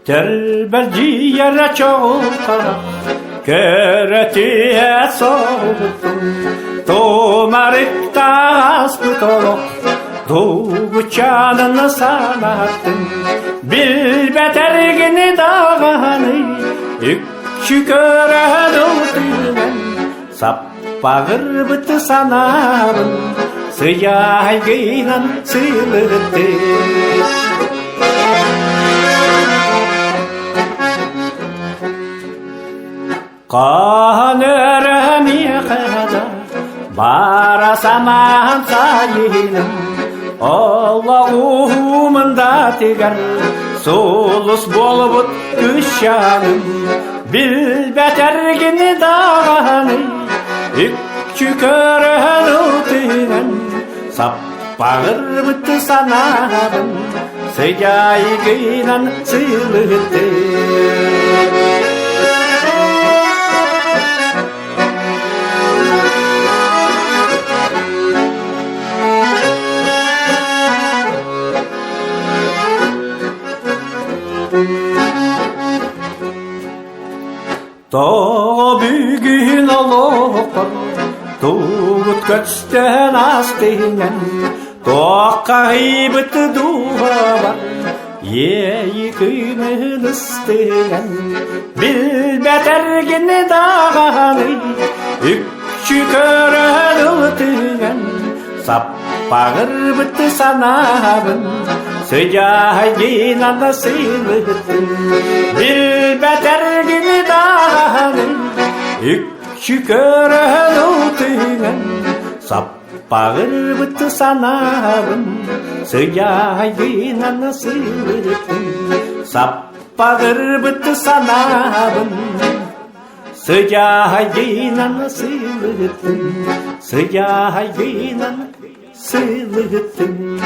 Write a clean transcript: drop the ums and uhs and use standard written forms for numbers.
Telberciye çoğulta Keretiye soğuttum Tumarıkta aspıtoluk Doğu çanını sanattım Bil betergini dağını Yükçü köre doğduğum Sappağır bıtı sanarım Sıyaygıyla sığlıttı Kanırım kadar Barasam sayılım Allah'umda tigar Sulus bolubut küşanım Bil betergini dağını Yükçü kören utinen Sappağır bıttı sanarım Sıcaygıyla sığlıttı Toğu büyüğün oluqlar Tuğut köçten astinen Toğqa hıybıtı duvar Yeyi kıyının isteyen Bil betergini dağını Yükçü kören ıltıgen Sappağır bıttı sanarım Sıcaygıyla da sığlıttım Bil betergini dağını Yükçü kören ıltıgen Sappağır bıttı sanarım Sıcaygıyla da sığlıttım Sappağır bıttı sanarım Sıcaygıyla sığlıttım Sıcaygıyla sığlıttım